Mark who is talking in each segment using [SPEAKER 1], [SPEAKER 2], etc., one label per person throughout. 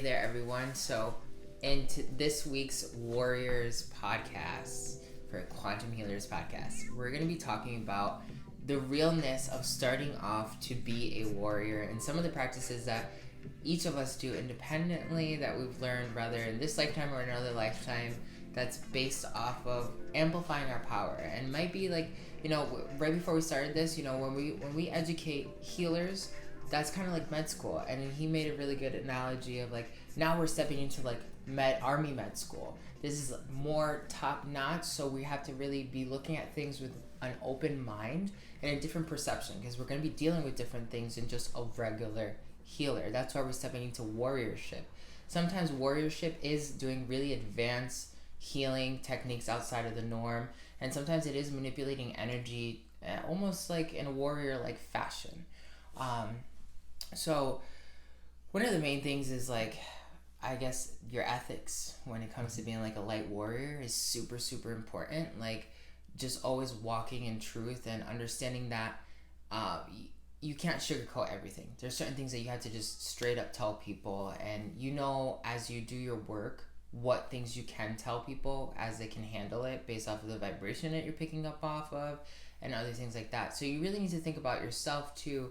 [SPEAKER 1] Hey there, everyone. So, this week's Warriors podcast, for Quantum Healers podcast, we're going to be talking about the realness of starting off to be a warrior and some of the practices that each of us do independently that we've learned, whether in this lifetime or another lifetime, that's based off of amplifying our power. And might be like, right before we started this, when we educate healers, that's kind of like med school. And he made a really good analogy of like, now we're stepping into like army med school. This is more top notch, so we have to really be looking at things with an open mind and a different perception, because we're going to be dealing with different things than just a regular healer. That's why we're stepping into warriorship. Sometimes warriorship is doing really advanced healing techniques outside of the norm, and sometimes it is manipulating energy almost like in a warrior like fashion. So one of the main things is like, I guess your ethics when it comes to being like a light warrior is super, super important. Like just always walking in truth and understanding that you can't sugarcoat everything. There's certain things that you have to just straight up tell people, and as you do your work, what things you can tell people as they can handle it based off of the vibration that you're picking up off of and other things like that. So you really need to think about yourself too,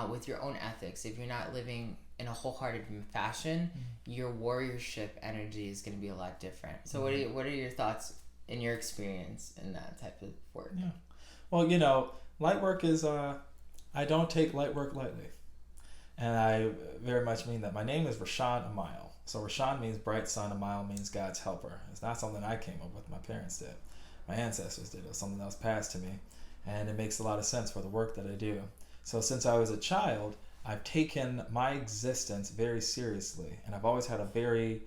[SPEAKER 1] with your own ethics. If you're not living in a wholehearted fashion, your warriorship energy is going to be a lot different. So what are your thoughts in your experience in that type of work?
[SPEAKER 2] Yeah. Well, light work is, I don't take light work lightly. And I very much mean that. My name is Rashon Amayel. So Rashon means bright sun, Amayel means God's helper. It's not something I came up with, my parents did. My ancestors did. It was something that was passed to me. And it makes a lot of sense for the work that I do. So since I was a child, I've taken my existence very seriously, and I've always had a very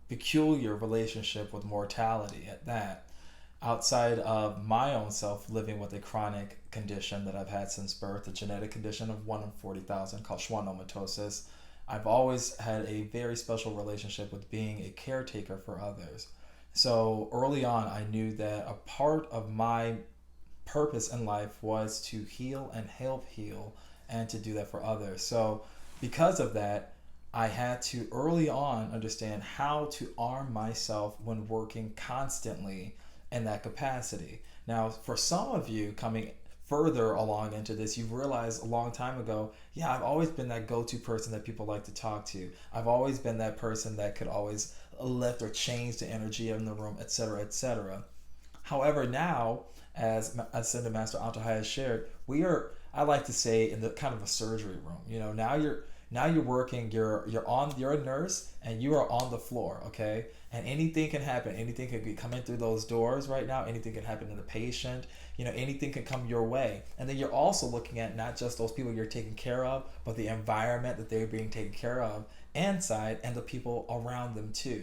[SPEAKER 2] peculiar relationship with mortality at that. Outside of my own self living with a chronic condition that I've had since birth, a genetic condition of 1 in 40,000 called schwannomatosis, I've always had a very special relationship with being a caretaker for others. So early on, I knew that a part of my purpose in life was to heal and help heal, and to do that for others. So because of that, I had to early on understand how to arm myself when working constantly in that capacity. Now, for some of you coming further along into this, you've realized a long time ago, yeah, I've always been that go-to person that people like to talk to. I've always been that person that could always lift or change the energy in the room, etc., etc. However, now, as Ascended Master Antojai has shared, we are, I like to say, in the kind of a surgery room. Now you're working, you're a nurse and you are on the floor, okay? And anything can happen. Anything can be coming through those doors right now. Anything can happen to the patient. Anything can come your way. And then you're also looking at not just those people you're taking care of, but the environment that they're being taken care of inside, and the people around them too.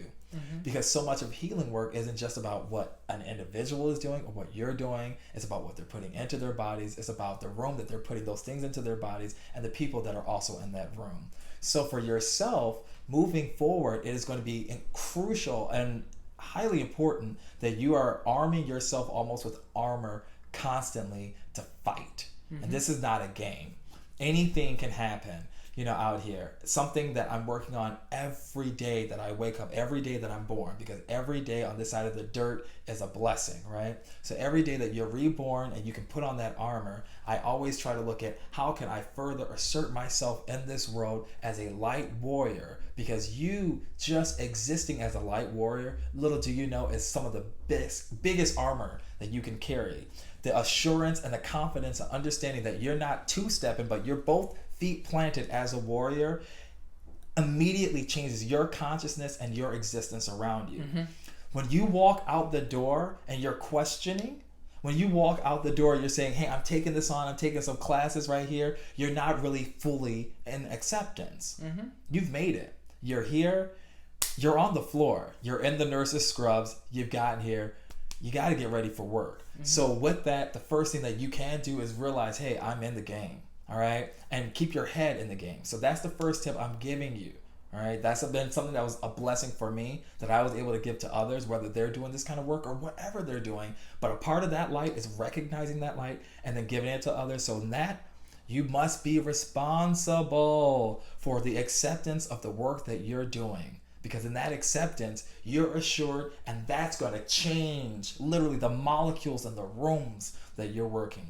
[SPEAKER 2] Because so much of healing work isn't just about what an individual is doing or what you're doing. It's about what they're putting into their bodies. It's about the room that they're putting those things into their bodies, and the people that are also in that room. So for yourself, moving forward, it is going to be crucial and highly important that you are arming yourself almost with armor constantly to fight. And this is not a game. Anything can happen. Out here. Something that I'm working on every day that I wake up, every day that I'm born, because every day on this side of the dirt is a blessing, right? So every day that you're reborn and you can put on that armor, I always try to look at how can I further assert myself in this world as a light warrior, because you just existing as a light warrior, little do you know, is some of the biggest armor that you can carry. The assurance and the confidence and understanding that you're not two-stepping, but you're both feet planted as a warrior, immediately changes your consciousness and your existence around you. When you walk out the door and you're questioning, when you walk out the door, you're saying, hey, I'm taking this on, I'm taking some classes right here, you're not really fully in acceptance. You've made it. You're here, you're on the floor, you're in the nurse's scrubs, you've gotten here, you got to get ready for work. So with that, the first thing that you can do is realize, hey, I'm in the game. All right, and keep your head in the game. So that's the first tip I'm giving you. All right, that's been something that was a blessing for me that I was able to give to others, whether they're doing this kind of work or whatever they're doing. But a part of that light is recognizing that light and then giving it to others. So that You must be responsible for the acceptance of the work that you're doing. Because in that acceptance, you're assured, and that's going to change literally the molecules in the rooms that you're working in.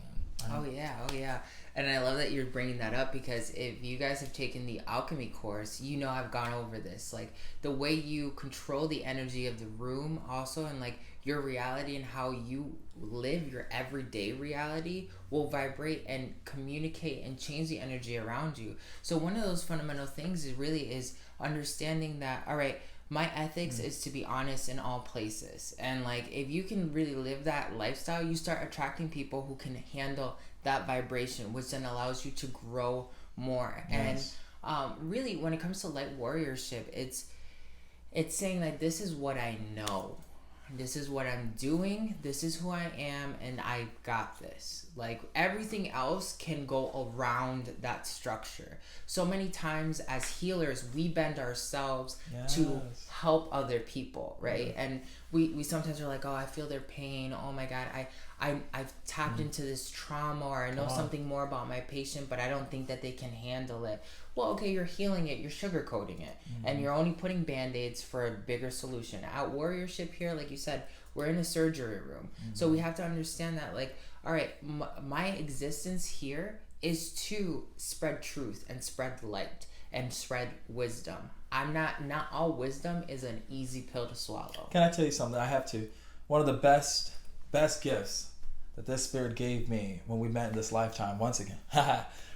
[SPEAKER 1] Oh yeah. And I love that you're bringing that up, because if you guys have taken the alchemy course, you know I've gone over this. Like, the way you control the energy of the room also, and like your reality and how you live your everyday reality will vibrate and communicate and change the energy around you. So one of those fundamental things is understanding that, all right, my ethics is to be honest in all places. And like, if you can really live that lifestyle, you start attracting people who can handle that vibration, which then allows you to grow more.
[SPEAKER 2] Yes.
[SPEAKER 1] And really, when it comes to light warriorship, it's saying that this is what I know, this is what I'm doing, this is who I am, and I got this. Like, everything else can go around that structure. So many times as healers, we bend ourselves to help other people, right? And we sometimes are like, oh, I feel their pain, oh my God, I've tapped into this trauma, or I know something more about my patient, but I don't think that they can handle it. Well, okay, you're healing it, you're sugarcoating it, and you're only putting band-aids for a bigger solution. At warriorship here, like you said, we're in a surgery room. So we have to understand that, like, all right, my existence here is to spread truth and spread light and spread wisdom. Not all wisdom is an easy pill to swallow.
[SPEAKER 2] Can I tell you something? I have to. One of the best gifts that this spirit gave me when we met in this lifetime, once again,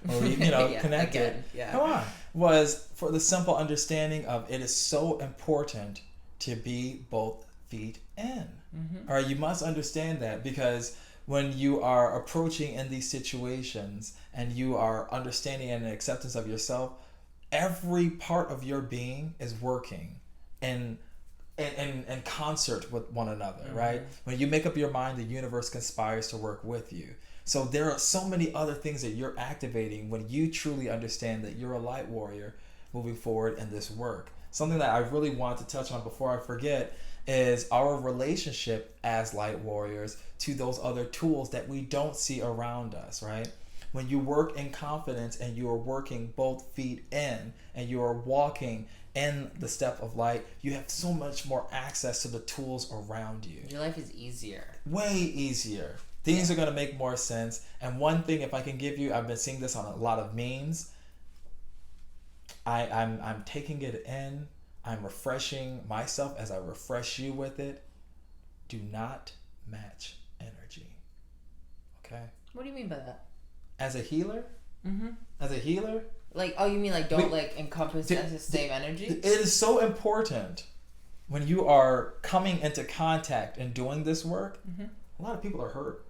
[SPEAKER 2] when we connected, come on, was for the simple understanding of it is so important to be both feet in. All right, you must understand that, because when you are approaching in these situations and you are understanding and acceptance of yourself, every part of your being is working in concert with one another, right? When you make up your mind, the universe conspires to work with you. So there are so many other things that you're activating when you truly understand that you're a light warrior moving forward in this work. Something that I really want to touch on before I forget is our relationship as light warriors to those other tools that we don't see around us, right? When you work in confidence and you are working both feet in and you are walking in the step of light, you have so much more access to the tools around you.
[SPEAKER 1] Your life is easier.
[SPEAKER 2] Way easier. Things are going to make more sense. And one thing, if I can give you, I've been seeing this on a lot of memes. I'm taking it in. I'm refreshing myself as I refresh you with it. Do not match energy. Okay?
[SPEAKER 1] What do you mean by that?
[SPEAKER 2] As a healer? As a healer?
[SPEAKER 1] Like, oh, you mean like don't encompass as the same energy?
[SPEAKER 2] It is so important when you are coming into contact and doing this work. A lot of people are hurt.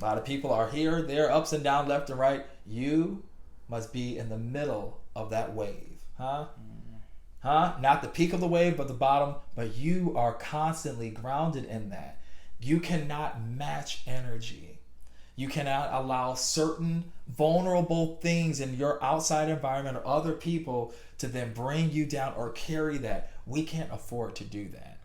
[SPEAKER 2] A lot of people are here, there, ups and down, left and right. You must be in the middle of that wave. Not the peak of the wave, but the bottom. But you are constantly grounded in that. You cannot match energy. You cannot allow certain vulnerable things in your outside environment or other people to then bring you down or carry that. We can't afford to do that.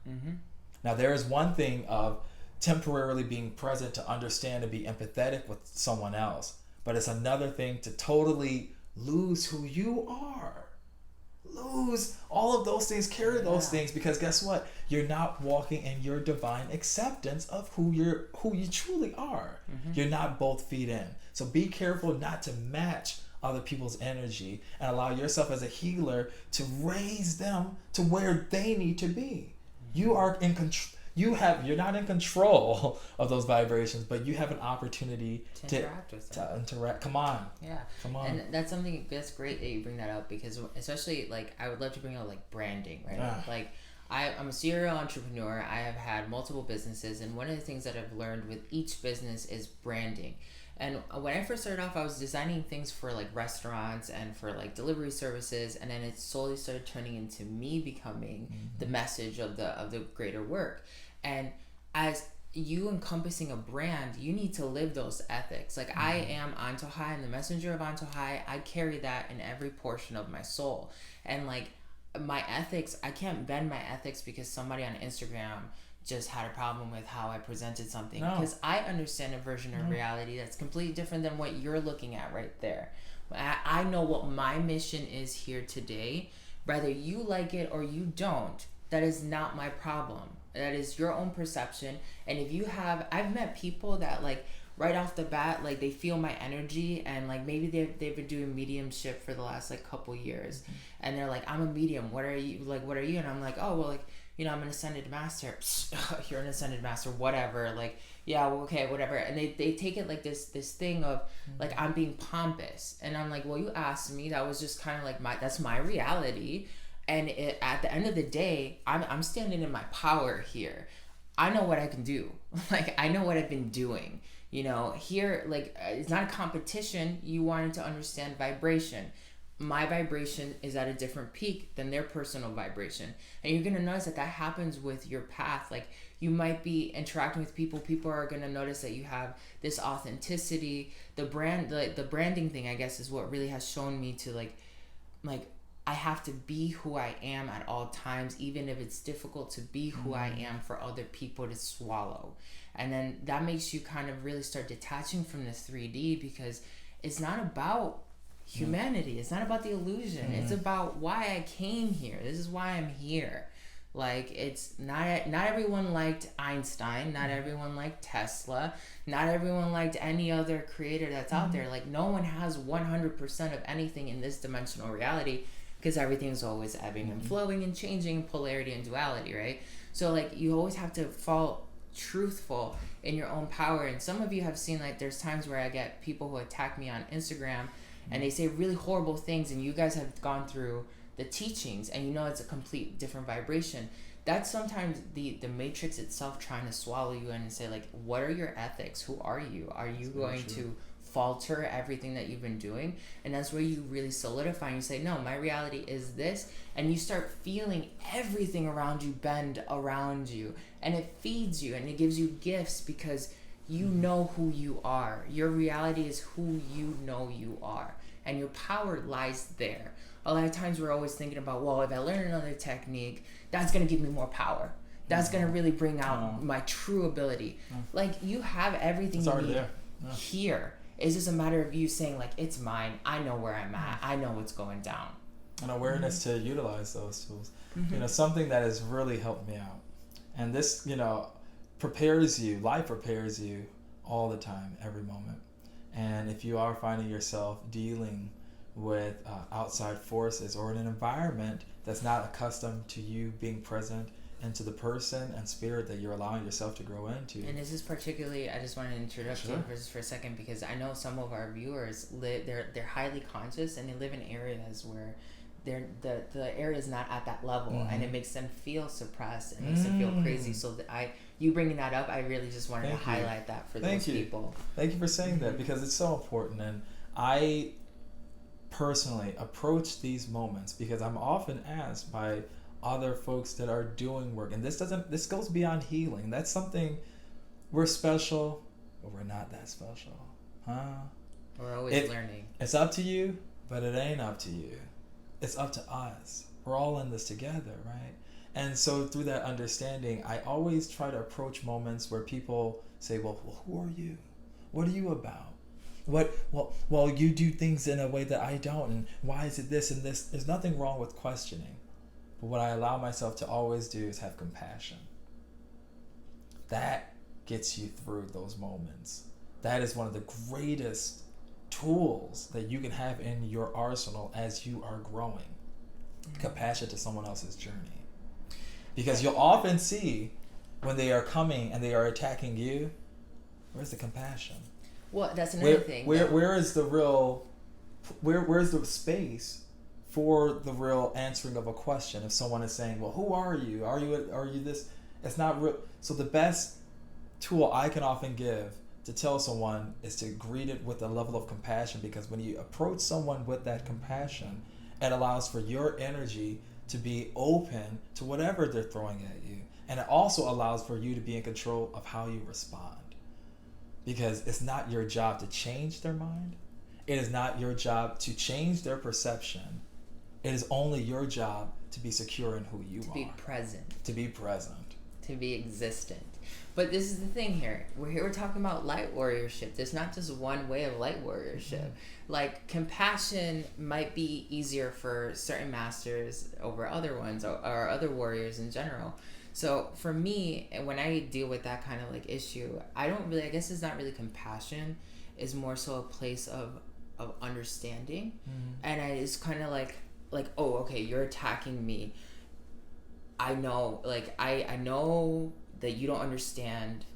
[SPEAKER 2] Now, there is one thing of temporarily being present to understand and be empathetic with someone else, but it's another thing to totally lose who you are. Lose all of those things, carry those things, because guess what? You're not walking in your divine acceptance of who you truly are. You're not both feet in. So be careful not to match other people's energy and allow yourself as a healer to raise them to where they need to be. You are in control. You're not in control of those vibrations, but you have an opportunity to interact with them. Come on.
[SPEAKER 1] And that's something that's great that you bring that up, because especially like I would love to bring out like branding, right? Like I'm a serial entrepreneur. I have had multiple businesses, and one of the things that I've learned with each business is branding. And when I first started off, I was designing things for like restaurants and for like delivery services, and then it slowly started turning into me becoming the message of the greater work. And as you encompassing a brand, you need to live those ethics. Like I am Antojai, and the messenger of Antojai. I carry that in every portion of my soul. And like my ethics, I can't bend my ethics because somebody on Instagram just had a problem with how I presented something.
[SPEAKER 2] No.
[SPEAKER 1] Because I understand a version of reality that's completely different than what you're looking at right there. I know what my mission is here today. Whether you like it or you don't, that is not my problem. That is your own perception. And if you have, I've met people that like right off the bat, like they feel my energy, and like maybe they've been doing mediumship for the last like couple years, and they're like, I'm a medium. What are you? Like, what are you? And I'm like, oh well, like, you know, I'm an Ascended Master. Psst, you're an Ascended Master, whatever. Like, yeah, well, okay, whatever. And they take it like this thing of like I'm being pompous, and I'm like, well, you asked me. That was just kind of like that's my reality. And at the end of the day, I'm standing in my power here. I know what I can do. Like, I know what I've been doing. You know, here, like, it's not a competition. You wanted to understand vibration. My vibration is at a different peak than their personal vibration. And you're going to notice that happens with your path. Like, you might be interacting with people. People are going to notice that you have this authenticity. The branding thing, I guess, is what really has shown me to, like, I have to be who I am at all times, even if it's difficult to be who I am for other people to swallow. And then that makes you kind of really start detaching from the 3D, because it's not about humanity. It's not about the illusion. It's about why I came here. This is why I'm here. Like, it's not everyone liked Einstein. Not everyone liked Tesla. Not everyone liked any other creator that's out there. Like, no one has 100% of anything in this dimensional reality, because everything's always ebbing and flowing and changing, polarity and duality, right? So, like, you always have to fall truthful in your own power. And some of you have seen, like, there's times where I get people who attack me on Instagram and they say really horrible things, and you guys have gone through the teachings and you know it's a complete different vibration. That's sometimes the matrix itself trying to swallow you in and say, like, what are your ethics? Who are you? Are you going to falter everything that you've been doing? And that's where you really solidify and you say, no, my reality is this. And you start feeling everything around you bend around you, and it feeds you and it gives you gifts, because you know who you are. Your reality is who you know you are, and your power lies there. A lot of times we're always thinking about, well, if I learn another technique, that's going to give me more power. That's going to really bring out my true ability. Like, you have everything you need here. It's just a matter of you saying, like, it's mine. I know where I'm at. I know what's going down.
[SPEAKER 2] An awareness to utilize those tools. You know, something that has really helped me out. And this, you know, life prepares you all the time, every moment. And if you are finding yourself dealing with outside forces or in an environment that's not accustomed to you being present and to the person and spirit that you're allowing yourself to grow into.
[SPEAKER 1] And this is particularly, I just want to interrupt you for a second, because I know some of our viewers they're highly conscious, and they live in areas where the area is not at that level, and it makes them feel suppressed and makes them feel crazy. So you bringing that up, I really just wanted to highlight that for those people.
[SPEAKER 2] Thank you for saying that, because it's so important. And I personally approach these moments because I'm often asked by other folks that are doing work, and this goes beyond healing. That's something, we're special, but we're not that special, huh?
[SPEAKER 1] We're always learning.
[SPEAKER 2] It's up to you, but it ain't up to you. It's up to us. We're all in this together, right? And so through that understanding, I always try to approach moments where people say, well, who are you? What are you about? Well, you do things in a way that I don't, and why is it this and this? There's nothing wrong with questioning. But what I allow myself to always do is have compassion. That gets you through those moments. That is one of the greatest tools that you can have in your arsenal as you are growing. Compassion to someone else's journey. Because you'll often see when they are coming and they are attacking you, where's the compassion?
[SPEAKER 1] Well, that's another thing.
[SPEAKER 2] Where's the space for the real answering of a question? If someone is saying, well, who are you? Are you this? It's not real. So the best tool I can often give to tell someone is to greet it with a level of compassion, because when you approach someone with that compassion, it allows for your energy to be open to whatever they're throwing at you. And it also allows for you to be in control of how you respond. Because it's not your job to change their mind. It is not your job to change their perception. It is only your job to be secure in who you are.
[SPEAKER 1] To be present.
[SPEAKER 2] To be present.
[SPEAKER 1] To to be existent. But this is the thing here. We're talking about light warriorship. There's not just one way of light warriorship. Like, compassion might be easier for certain masters over other ones, or other warriors in general. So for me, when I deal with that kind of like issue, I guess it's not really compassion. It's more so a place of understanding. And it's kind of like, oh, okay, you're attacking me. I know, like, I know that you don't understand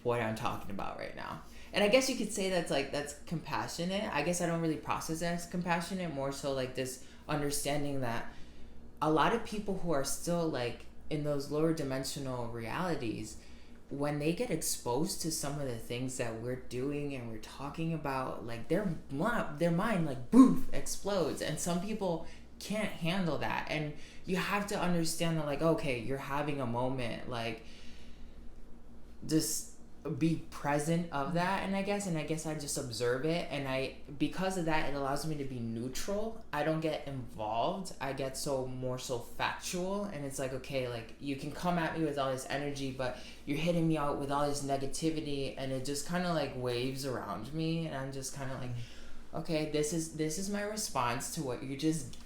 [SPEAKER 1] what I'm talking about right now. And I guess you could say that's compassionate. I guess I don't really process it as compassionate, more so like this understanding that a lot of people who are still like in those lower dimensional realities, when they get exposed to some of the things that we're doing and we're talking about, like their mind like boof explodes, and some people can't handle that. And you have to understand that, like, okay, you're having a moment, like, just be present of that. And I guess I just observe it, and because of that, it allows me to be neutral. I don't get involved. I get more so factual, and it's like, okay, like, you can come at me with all this energy, but you're hitting me out with all this negativity, and it just kind of like waves around me, and I'm just kind of like, okay, this is my response to what you just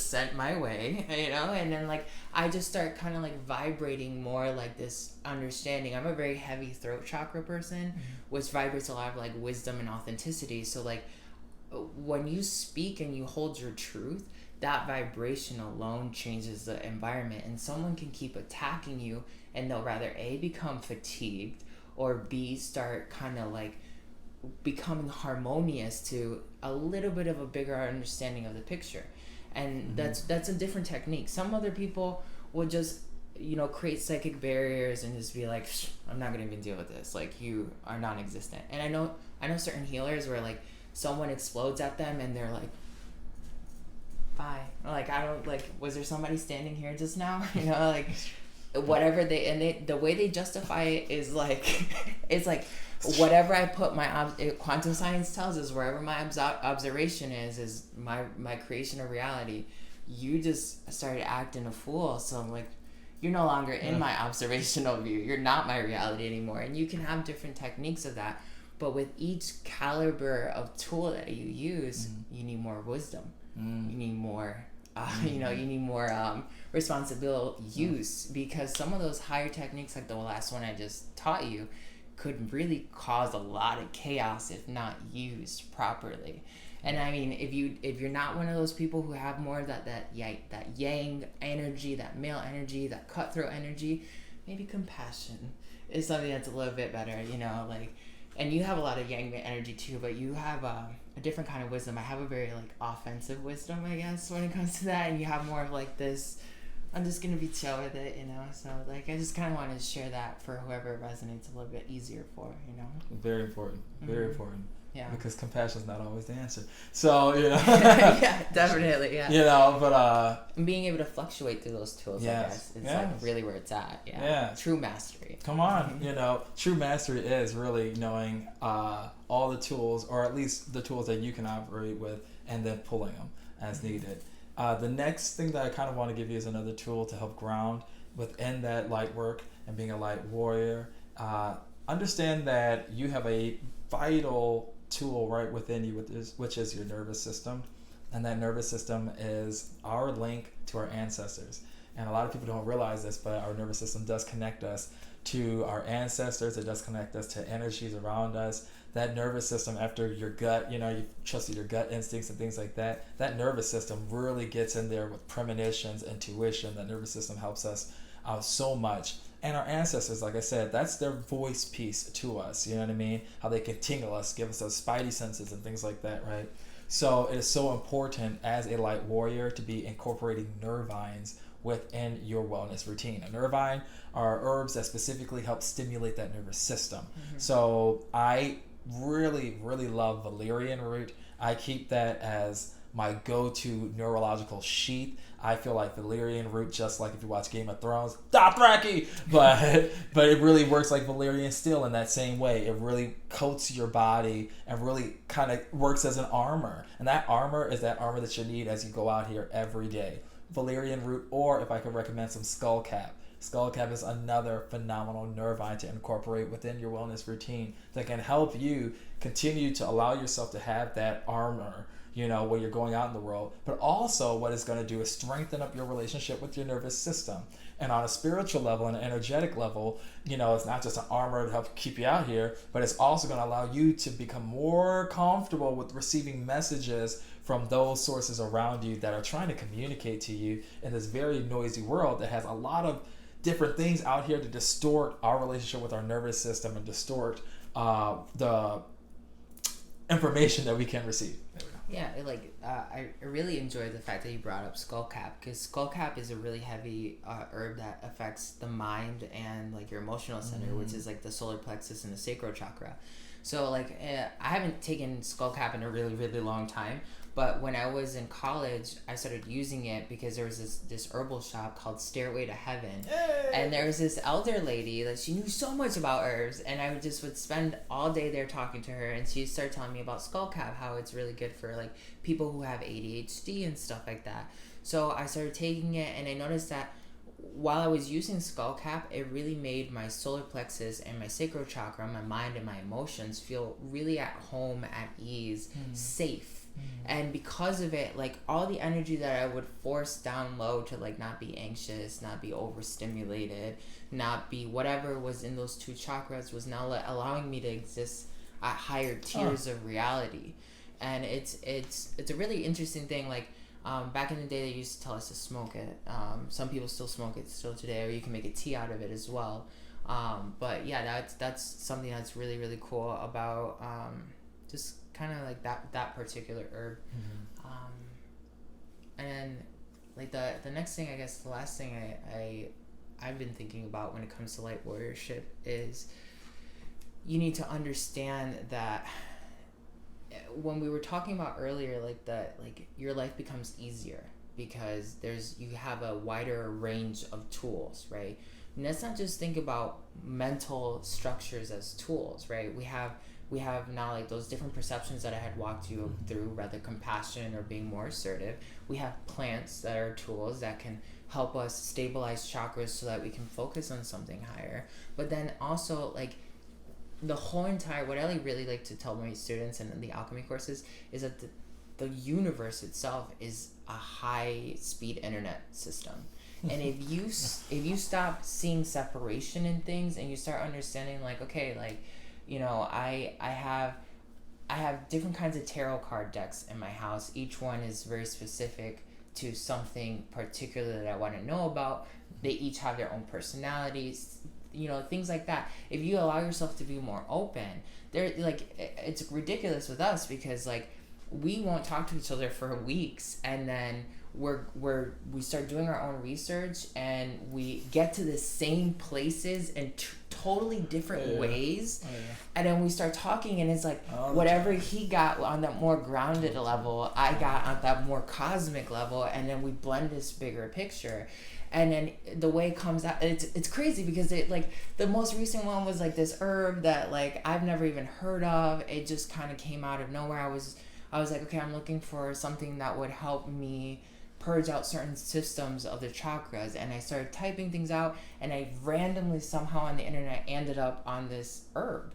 [SPEAKER 1] sent my way, you know. And then like I just start kind of like vibrating more like this understanding. I'm a very heavy throat chakra person, which vibrates a lot of like wisdom and authenticity. So like when you speak and you hold your truth, that vibration alone changes the environment. And someone can keep attacking you, and they'll rather A, become fatigued, or B, start kind of like becoming harmonious to a little bit of a bigger understanding of the picture. And that's a different technique. Some other people will just, you know, create psychic barriers and just be like, I'm not gonna even deal with this. Like, you are non-existent. And I know certain healers where like someone explodes at them and they're like, bye. Like, I don't, like, was there somebody standing here just now? You know, like, whatever the way they justify it is like, it's like, whatever I put quantum science tells us, wherever my observation is my creation of reality. You just started acting a fool, so I'm like, you're no longer in my observational view. You're not my reality anymore. And you can have different techniques of that, but with each caliber of tool that you use, you need more wisdom. You need more you need more responsible use, because some of those higher techniques, like the last one I just taught you, could really cause a lot of chaos if not used properly. And I mean, if you're not one of those people who have more of that yang energy, that male energy, that cutthroat energy, maybe compassion is something that's a little bit better, you know, like. And you have a lot of yang energy too, but you have a different kind of wisdom. I have a very like offensive wisdom, I guess, when it comes to that, and you have more of like this, I'm just gonna be chill with it, you know. So like, I just kind of wanted to share that for whoever it resonates a little bit easier for, you know.
[SPEAKER 2] Very important. Very important.
[SPEAKER 1] Yeah.
[SPEAKER 2] Because compassion is not always the answer. So, you know.
[SPEAKER 1] Yeah, definitely. Yeah.
[SPEAKER 2] You know, but
[SPEAKER 1] and being able to fluctuate through those tools, I guess, is like really where it's at. Yeah.
[SPEAKER 2] Yeah.
[SPEAKER 1] True mastery.
[SPEAKER 2] Come on, you know, true mastery is really knowing all the tools, or at least the tools that you can operate with, and then pulling them as needed. The next thing that I kind of want to give you is another tool to help ground within that light work and being a light warrior. Understand that you have a vital tool right within you, which is your nervous system. And that nervous system is our link to our ancestors. And a lot of people don't realize this, but our nervous system does connect us to our ancestors. It does connect us to energies around us. That nervous system, after your gut, you know, you trusted your gut instincts and things like that, that nervous system really gets in there with premonitions, intuition. That nervous system helps us out so much. And our ancestors, like I said, that's their voice piece to us, you know what I mean? How they can tingle us, give us those spidey senses and things like that, right? So it is so important as a light warrior to be incorporating nervines within your wellness routine. A nervine are herbs that specifically help stimulate that nervous system. So I really, really love valerian root. I keep that as my go-to neurological sheath. I feel like valerian root, just like if you watch Game of Thrones, Dothraki, but it really works like valerian steel in that same way. It really coats your body and really kind of works as an armor. And that armor is that armor that you need as you go out here every day. Valerian root, or if I could recommend some skull cap. Skullcap is another phenomenal nervine to incorporate within your wellness routine that can help you continue to allow yourself to have that armor, when you're going out in the world. But also what it's going to do is strengthen up your relationship with your nervous system. And on a spiritual level and an energetic level, it's not just an armor to help keep you out here, but it's also going to allow you to become more comfortable with receiving messages from those sources around you that are trying to communicate to you in this very noisy world that has a lot of different things out here to distort our relationship with our nervous system and distort the information that we can receive.
[SPEAKER 1] Yeah, I really enjoyed the fact that you brought up skullcap, because skullcap is a really heavy herb that affects the mind and like your emotional center, which is like the solar plexus and the sacral chakra. So I haven't taken skullcap in a really, really long time, but when I was in college, I started using it because there was this herbal shop called Stairway to Heaven. Yay! And there was this elder lady that she knew so much about herbs, and I would spend all day there talking to her, and she started telling me about skullcap, how it's really good for like people who have ADHD and stuff like that. So I started taking it, and I noticed that while I was using skullcap, it really made my solar plexus and my sacral chakra, my mind and my emotions feel really at home, at ease, safe. And because of it, like all the energy that I would force down low to like not be anxious, not be overstimulated, not be whatever was in those two chakras was now allowing me to exist at higher tiers of reality. And it's a really interesting thing. Like back in the day, they used to tell us to smoke it. Some people still smoke it still today, or you can make a tea out of it as well. But yeah, that's something that's really, really cool about just kind of like that particular herb. And then like the next thing, I guess the last thing I've been thinking about when it comes to light warriorship is you need to understand that when we were talking about earlier, like your life becomes easier because you have a wider range of tools, right? And let's not just think about mental structures as tools, right? We have now like those different perceptions that I had walked you through, rather compassion or being more assertive. We have plants that are tools that can help us stabilize chakras so that we can focus on something higher. But then also like the whole entire, what I really like to tell my students in the alchemy courses is that the universe itself is a high speed internet system. And if you stop seeing separation in things and you start understanding like, okay, like, I have different kinds of tarot card decks in my house. Each one is very specific to something particular that I want to know about. They each have their own personalities, things like that. If you allow yourself to be more open, it's ridiculous with us because like we won't talk to each other for weeks, and then we start doing our own research and we get to the same places in totally different ways. And then we start talking and it's like whatever he got on that more grounded level, I got on that more cosmic level, and then we blend this bigger picture. And then the way it comes out, it's crazy because it like the most recent one was like this herb that like I've never even heard of. It just kind of came out of nowhere. I was like, okay, I'm looking for something that would help me purge out certain systems of the chakras, and I started typing things out, and I randomly somehow on the internet ended up on this herb.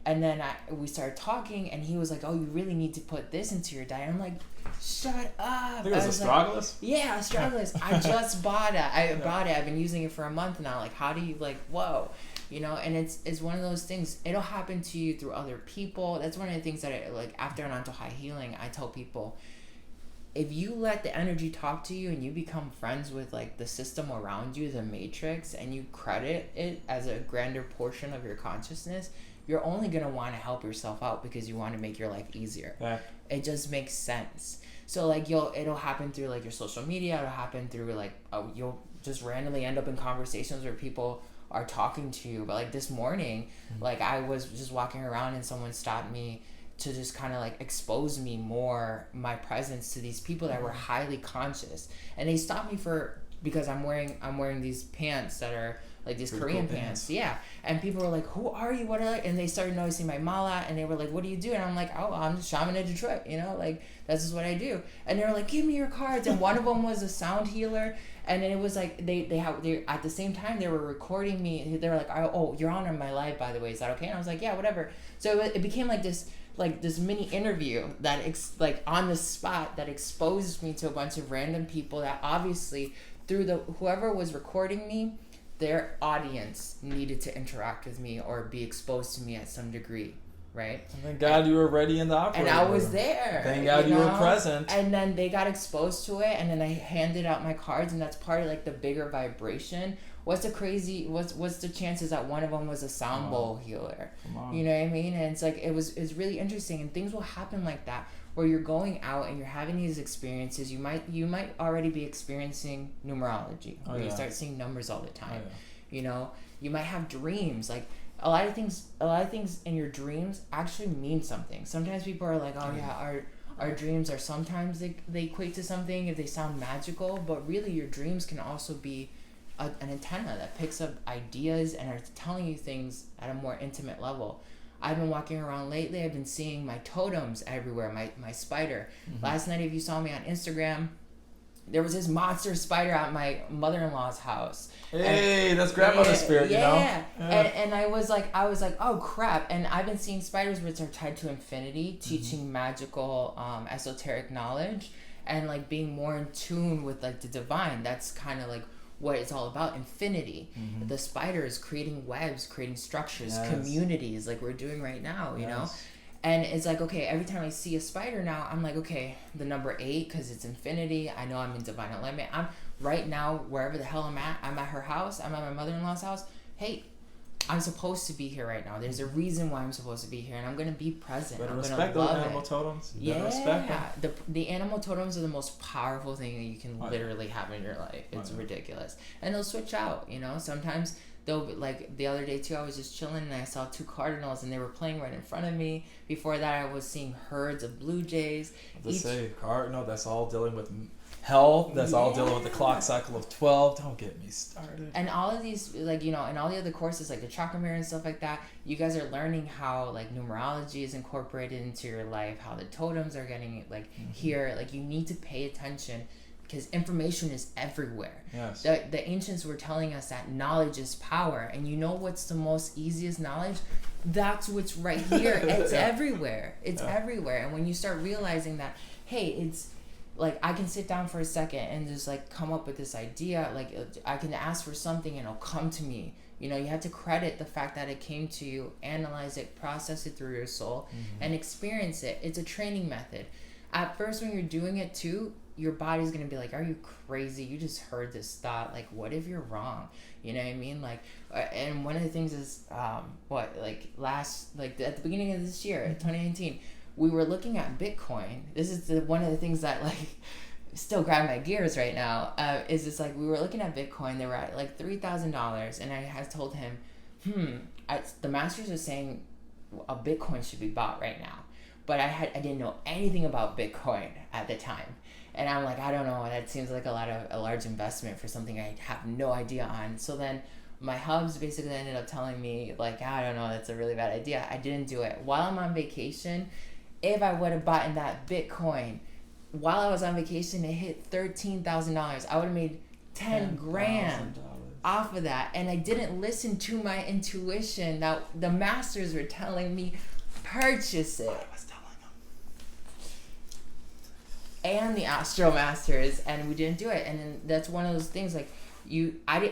[SPEAKER 1] And then we started talking, and he was like, oh, you really need to put this into your diet. I'm like, shut up.
[SPEAKER 2] I think it was astragalus?
[SPEAKER 1] Like, yeah, astragalus. I just bought it. I've been using it for a month now. Like, how do you, like, whoa. And it's one of those things. It'll happen to you through other people. That's one of the things that after an Antojai healing, I tell people, if you let the energy talk to you and you become friends with like the system around you, the matrix, and you credit it as a grander portion of your consciousness, you're only going to want to help yourself out because you want to make your life easier.
[SPEAKER 2] Yeah.
[SPEAKER 1] It just makes sense. So like it'll happen through like your social media. It'll happen through like you'll just randomly end up in conversations where people are talking to you. But like this morning, like I was just walking around and someone stopped me to just kind of like expose me more, my presence to these people that were highly conscious. And they stopped me because I'm wearing these pants that are like these
[SPEAKER 2] Pretty
[SPEAKER 1] Korean
[SPEAKER 2] cool
[SPEAKER 1] pants. Yeah. And people were like, who are you? What are you? And they started noticing my mala, and they were like, what do you do? And I'm like, oh, I'm the shaman of Detroit, you know, like that's just what I do. And they were like, give me your cards. And one of them was a sound healer. And then it was like they at the same time they were recording me. They were like, oh, you're on my live, by the way. Is that okay? And I was like, yeah, whatever. So it became like this mini interview that like on the spot that exposed me to a bunch of random people that obviously through whoever was recording me, their audience needed to interact with me or be exposed to me at some degree. Right?
[SPEAKER 2] And thank God you were ready in the operating room.
[SPEAKER 1] And I was there.
[SPEAKER 2] Thank God you were present.
[SPEAKER 1] And then they got exposed to it, and then I handed out my cards, and that's part of like the bigger vibration. What's the chances that one of them was a sound bowl healer? You know what I mean? And it's like it's really interesting, and things will happen like that where you're going out and you're having these experiences. You might already be experiencing numerology, where you start seeing numbers all the time. You know, you might have dreams like. A lot of things in your dreams actually mean something. Sometimes people are like, oh yeah, our dreams are sometimes they equate to something if they sound magical, but really your dreams can also be an antenna that picks up ideas and are telling you things at a more intimate level. I've been walking around lately, I've been seeing my totems everywhere, my spider. Last night, if you saw me on Instagram, there was this monster spider at my mother-in-law's house.
[SPEAKER 2] Hey, that's grandmother's spirit, you know?
[SPEAKER 1] Yeah. And I was like, oh crap. And I've been seeing spiders which are tied to infinity, teaching magical, esoteric knowledge, and like being more in tune with like the divine. That's kind of like what it's all about, infinity. The spider is creating webs, creating structures, communities like we're doing right now, you know? And it's like, okay, every time I see a spider now, I'm like, okay, the number 8, because it's infinity. I know I'm in divine alignment. I'm right now, wherever the hell I'm at her house. I'm at my mother-in-law's house. Hey, I'm supposed to be here right now. There's a reason why I'm supposed to be here, and I'm going to be present.
[SPEAKER 2] Better
[SPEAKER 1] I'm going
[SPEAKER 2] respect
[SPEAKER 1] to love
[SPEAKER 2] those animal totems.
[SPEAKER 1] Yeah.
[SPEAKER 2] Respect them.
[SPEAKER 1] The animal totems are the most powerful thing that you can literally have in your life. It's ridiculous. And they'll switch out, you know. Sometimes they'll be, like the other day too, I was just chilling and I saw 2 cardinals and they were playing right in front of me. Before that, I was seeing herds of blue jays.
[SPEAKER 2] Cardinal, that's all dealing with health. That's all dealing with the clock cycle of 12. Don't get me started.
[SPEAKER 1] And all of these, like, you know, and all the other courses like the chakra mirror and stuff like that, you guys are learning how like numerology is incorporated into your life, how the totems are getting like here. Like, you need to pay attention, because information is everywhere.
[SPEAKER 2] Yes.
[SPEAKER 1] The ancients were telling us that knowledge is power, and you know what's the most easiest knowledge? That's what's right here. It's everywhere. It's everywhere. And when you start realizing that, hey, it's like I can sit down for a second and just like come up with this idea. Like I can ask for something and it'll come to me. You know, you have to credit the fact that it came to you, analyze it, process it through your soul, and experience it. It's a training method. At first, when you're doing it too, your body's gonna be like, are you crazy? You just heard this thought. Like, what if you're wrong? You know what I mean? Like, and one of the things is, at the beginning of this year, 2019, we were looking at Bitcoin. This is one of the things that like still grab my gears right now. Is this like we were looking at Bitcoin? They were at like $3,000, and I had told him, the masters are saying a Bitcoin should be bought right now, but I didn't know anything about Bitcoin at the time. And I'm like, I don't know, that seems like a large investment for something I have no idea on. So then my hubs basically ended up telling me, like, I don't know, that's a really bad idea. I didn't do it. While I'm on vacation, if I would have bought that Bitcoin, while I was on vacation, it hit $13,000. I would have made $10,000 off of that. And I didn't listen to my intuition. Now, the masters were telling me, purchase it. And the Astro Masters, and we didn't do it. And then that's one of those things, like, I'm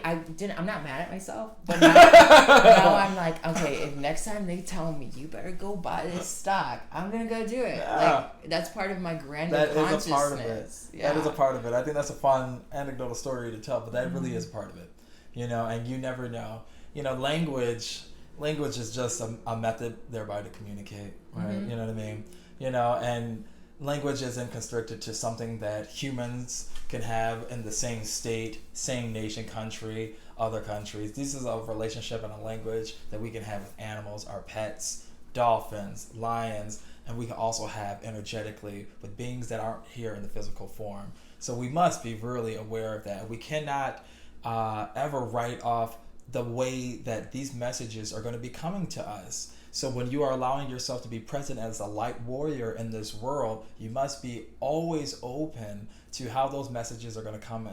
[SPEAKER 1] not mad at myself, but now I'm like, okay, if next time they tell me you better go buy this stock, I'm gonna go do it. Like, that's part of my grander consciousness.
[SPEAKER 2] Is a part of it. Yeah. That is a part of it. I think that's a fun anecdotal story to tell, but that really is part of it. You know, and you never know. You know, language is just a method thereby to communicate, right? You know what I mean? You know, and language isn't constricted to something that humans can have in the same state, same nation, country, other countries. This is a relationship and a language that we can have with animals, our pets, dolphins, lions, and we can also have energetically with beings that aren't here in the physical form. So we must be really aware of that. We cannot ever write off the way that these messages are going to be coming to us. So when you are allowing yourself to be present as a light warrior in this world, you must be always open to how those messages are going to come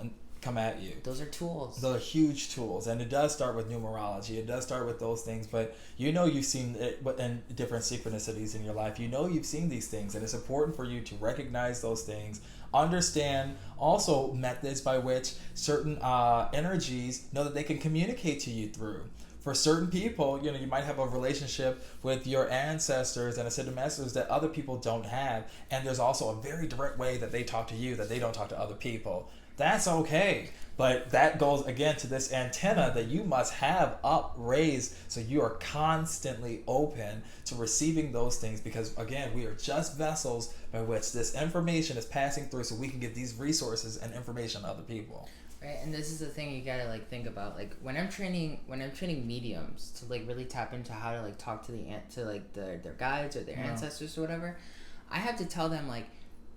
[SPEAKER 2] at you.
[SPEAKER 1] Those are tools.
[SPEAKER 2] Those are huge tools, and it does start with numerology. It does start with those things, but you've seen it in different synchronicities in your life. You've seen these things, and it's important for you to recognize those things. Understand also methods by which certain energies know that they can communicate to you through. For certain people, you might have a relationship with your ancestors and Ascended Masters that other people don't have, and there's also a very direct way that they talk to you that they don't talk to other people. That's okay, but that goes again to this antenna that you must have upraised, so you are constantly open to receiving those things, because again, we are just vessels by which this information is passing through, so we can give these resources and information to other people.
[SPEAKER 1] Right, and this is the thing you gotta think about. When I'm training mediums to really tap into how to talk to their guides or their ancestors or whatever, I have to tell them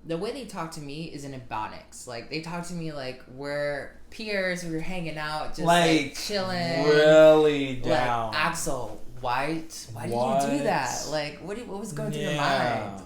[SPEAKER 1] the way they talk to me is in ebonics. They talk to me we're peers, we're hanging out, just chilling,
[SPEAKER 2] really down.
[SPEAKER 1] Axel, why did you do that? What was going through your mind?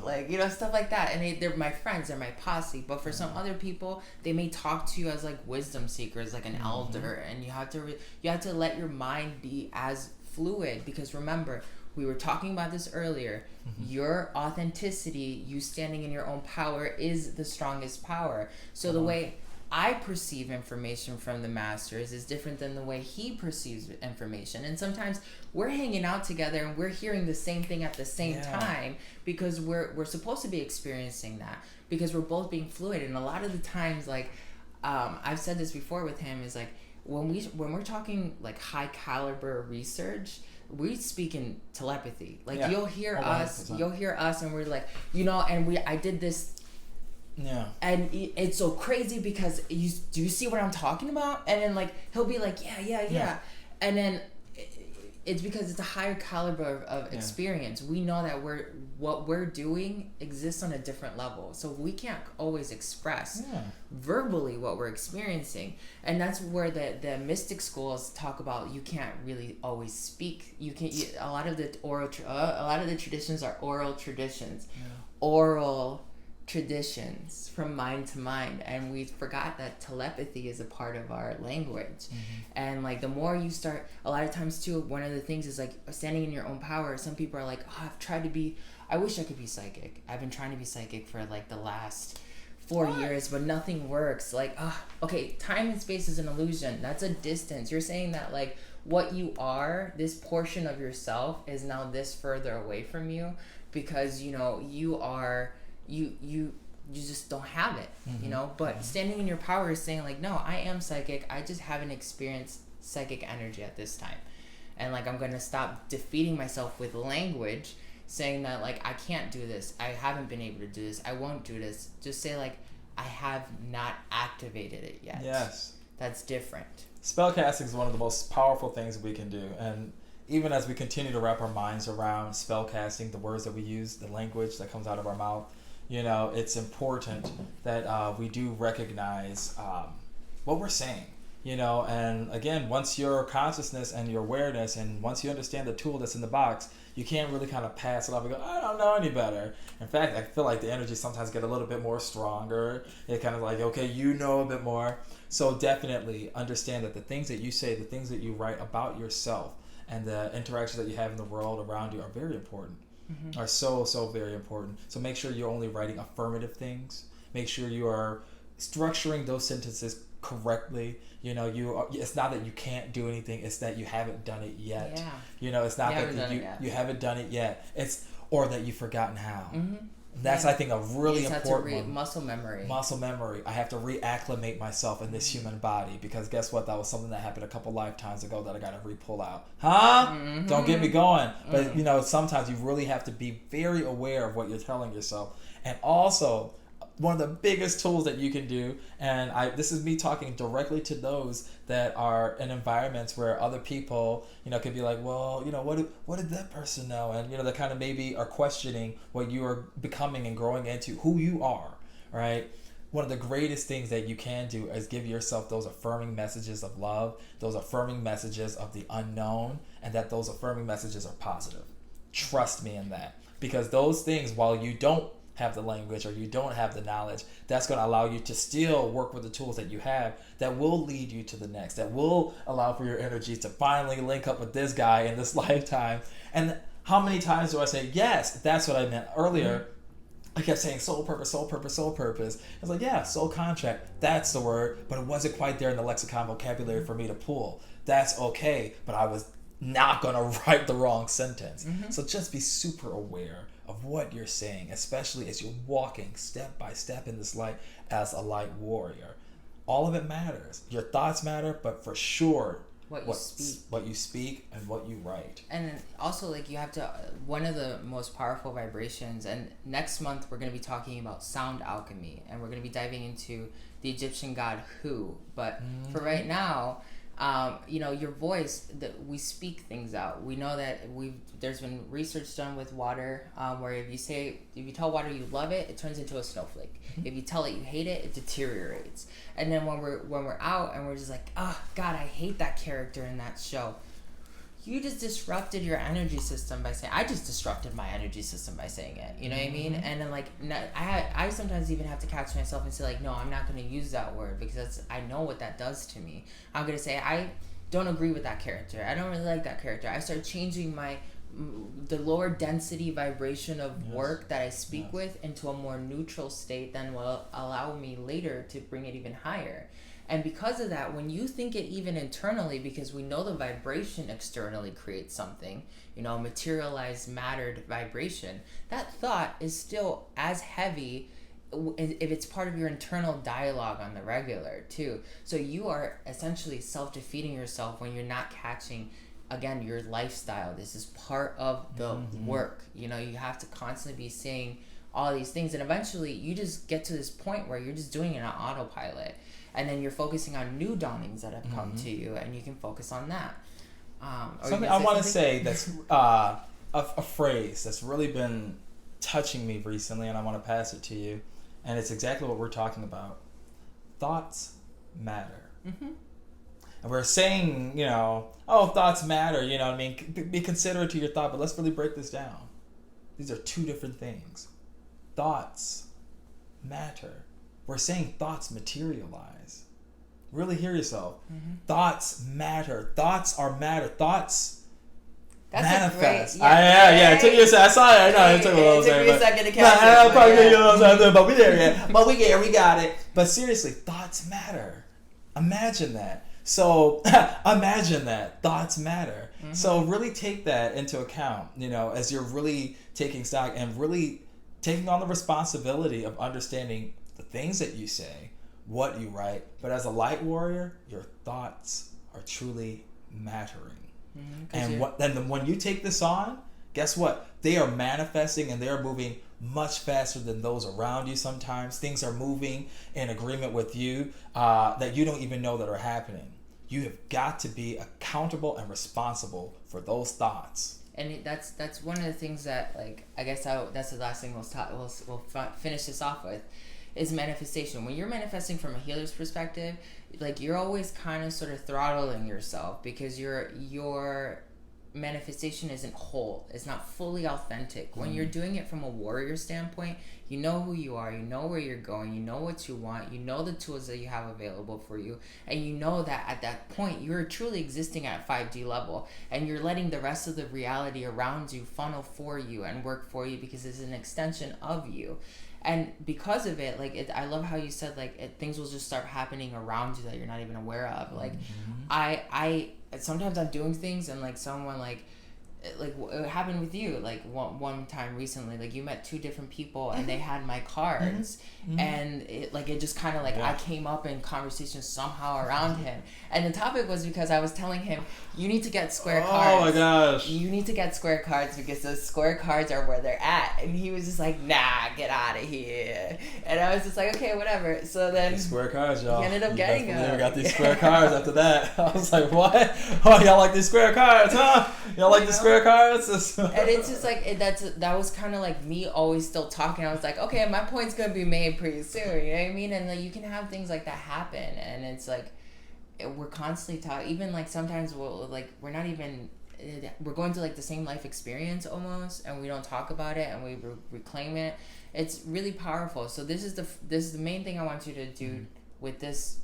[SPEAKER 1] Stuff like that. And they're my friends, they're my posse. But for some other people, they may talk to you as wisdom seekers, an elder, and you have to let your mind be as fluid, because remember, we were talking about this earlier. Your authenticity, you standing in your own power, is the strongest power. So the way I perceive information from the masters is different than the way he perceives information. And sometimes we're hanging out together and we're hearing the same thing at the same time, because we're supposed to be experiencing that, because we're both being fluid. And a lot of the times, I've said this before with him, is when we're talking high caliber research, we speak in telepathy. You'll hear us, and we're I did this.
[SPEAKER 2] Yeah.
[SPEAKER 1] And it's so crazy because do you see what I'm talking about? And then he'll be yeah. And then it's because it's a higher caliber of experience. We know that what we're doing exists on a different level. So we can't always express verbally what we're experiencing. And that's where the mystic schools talk about you can't really always speak. A lot of the traditions are oral traditions. Yeah. Oral traditions from mind to mind, and we forgot that telepathy is a part of our language. And the more you start, a lot of times too, one of the things is standing in your own power. Some people are I wish I could be psychic. I've been trying to be psychic for the last 4 years, but nothing works. Okay, time and space is an illusion. That's a distance. You're saying that what you are, this portion of yourself, is now this further away from you, because you are you just don't have it, but standing in your power is saying no, I am psychic, I just haven't experienced psychic energy at this time, and I'm gonna stop defeating myself with language, saying that I can't do this, I haven't been able to do this, I won't do this. Just say I have not activated it yet.
[SPEAKER 2] Yes,
[SPEAKER 1] that's different.
[SPEAKER 2] Spellcasting is one of the most powerful things we can do, and even as we continue to wrap our minds around spellcasting, the words that we use, the language that comes out of our mouth, it's important that we do recognize what we're saying, and again, once your consciousness and your awareness, and once you understand the tool that's in the box, you can't really kind of pass it off and go, I don't know any better. In fact, I feel the energy sometimes get a little bit more stronger. It kind of okay, a bit more. So definitely understand that the things that you say, the things that you write about yourself, and the interactions that you have in the world around you are very important. Are so very important. So make sure you're only writing affirmative things. Make sure you are structuring those sentences correctly. It's not that you can't do anything, it's that you haven't done it yet. It's not that you haven't done it yet. Or that you've forgotten how. That's, I think, a really important one.
[SPEAKER 1] Muscle memory.
[SPEAKER 2] I have to reacclimate myself in this human body, because guess what? That was something that happened a couple lifetimes ago that I got to re-pull out. Don't get me going. But, sometimes you really have to be very aware of what you're telling yourself. And also, one of the biggest tools that you can do, and this is me talking directly to those that are in environments where other people, could be well, what did that person know? And, they kind of maybe are questioning what you are becoming and growing into, who you are, right? one of the greatest things that you can do is give yourself those affirming messages of love, those affirming messages of the unknown, and that those affirming messages are positive. Trust me in that. Because those things, while you don't have the language or you don't have the knowledge, that's going to allow you to still work with the tools that you have that will lead you to the next, that will allow for your energy to finally link up with this guy in this lifetime. And how many times do I say, yes, that's what I meant earlier. I kept saying soul purpose, soul purpose, soul purpose. I was like, yeah, soul contract, that's the word, but it wasn't quite there in the lexicon vocabulary for me to pull. That's okay, but I was not going to write the wrong sentence. So just be super aware of what you're saying, especially as you're walking step by step in this light as a light warrior. All of it matters. Your thoughts matter, but for sure, what you speak and what you write.
[SPEAKER 1] And also, like, you have to, one of the most powerful vibrations, and next month we're going to be talking about sound alchemy, and we're going to be diving into the Egyptian god Hu. But for right now, your voice, that we speak things out. We know that there's been research done with water, where if you tell water you love it, it turns into a snowflake. If you tell it you hate it, it deteriorates. And then when we're out and we're just like, oh God, I hate that character in that show. You just disrupted your energy system by saying, I just disrupted my energy system by saying it. You know what I mean? And then, like, I sometimes even have to catch myself and say, like, no, I'm not going to use that word because I know what that does to me. I'm going to say, I don't agree with that character. I don't really like that character. I start changing the lower density vibration of work that I speak with into a more neutral state that will allow me later to bring it even higher. And because of that, when you think it even internally, because we know the vibration externally creates something, materialized mattered vibration, that thought is still as heavy if it's part of your internal dialogue on the regular too. So you are essentially self-defeating yourself when you're not catching, again, your lifestyle. This is part of the work. You have to constantly be saying all these things, and eventually you just get to this point where you're just doing it on autopilot. And then you're focusing on new dawnings that have come to you, and you can focus on that.
[SPEAKER 2] Something I want to say that's a phrase that's really been touching me recently, and I want to pass it to you. And it's exactly what we're talking about. Thoughts matter. And we're saying, thoughts matter, you know what I mean? Be considerate to your thought, but let's really break this down. These are two different things. Thoughts matter. We're saying thoughts materialize. Really hear yourself. Thoughts matter. Thoughts are matter. Thoughts manifest. It took you a second. I saw it. I know it took me a second to catch it. Probably took you a little second, but we there. Yeah. But we got it. But seriously, thoughts matter. Imagine that. So imagine that thoughts matter. So really take that into account. As you're really taking stock and really taking on the responsibility of understanding the things that you say, what you write, but as a light warrior, your thoughts are truly mattering. And when you take this on, guess what? They are manifesting and they are moving much faster than those around you. Sometimes things are moving in agreement with you that you don't even know that are happening. You have got to be accountable and responsible for those thoughts.
[SPEAKER 1] And that's one of the things that, like, I guess that's the last thing we'll finish this off with, is manifestation. When you're manifesting from a healer's perspective, like, you're always kind of sort of throttling yourself because your manifestation isn't whole. It's not fully authentic. When you're doing it from a warrior standpoint, you know who you are, you know where you're going, you know what you want, you know the tools that you have available for you, and you know that at that point you're truly existing at 5D level, and you're letting the rest of the reality around you funnel for you and work for you because it's an extension of you. And because of it, I love how you said, things will just start happening around you that you're not even aware of. I sometimes I'm doing things and someone it happened with you one time recently, you met two different people and they had my cards and it just kind of I came up in conversation somehow around him, and the topic was because I was telling him, you need to get square cards.
[SPEAKER 2] Oh my gosh,
[SPEAKER 1] you need to get square cards because those square cards are where they're at. And he was just like, nah, get out of here. And I was just like, okay, whatever. So then
[SPEAKER 2] these square cards, y'all,
[SPEAKER 1] he ended up getting them.
[SPEAKER 2] We got these square cards after that. I was like, what? Oh, y'all like these square cards, huh? Y'all like the square spirit cards.
[SPEAKER 1] And it's just like that was kind of like me always still talking. I was like, okay, my point's gonna be made pretty soon. You know what I mean? And like, you can have things like that happen, and it's like we're constantly taught. Even like sometimes we're not even. We're going through like the same life experience almost, and we don't talk about it, and we reclaim it. It's really powerful. So this is the main thing I want you to do with this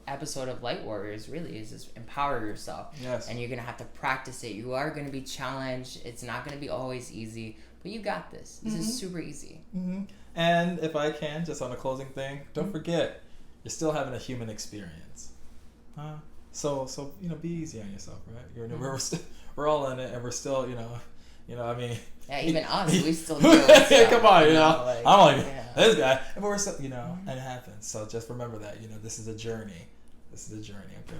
[SPEAKER 1] episode of Light Warriors. Really, is just empower yourself.
[SPEAKER 2] Yes.
[SPEAKER 1] And you're gonna have to practice it. You are gonna be challenged. It's not gonna be always easy, but you got this. This is super easy.
[SPEAKER 2] And if I can, just on a closing thing, don't forget, you're still having a human experience. So be easy on yourself, right? We're all in it, and we're still, I mean.
[SPEAKER 1] Yeah, even us, we still do it.
[SPEAKER 2] Come on,
[SPEAKER 1] like,
[SPEAKER 2] I'm like this guy, and we're still, and it happens. So just remember that, this is a journey. Okay.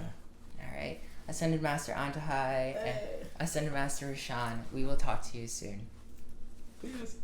[SPEAKER 1] All right, Ascended Master Antojai and Ascended Master Rashon. We will talk to you soon.
[SPEAKER 2] Peace.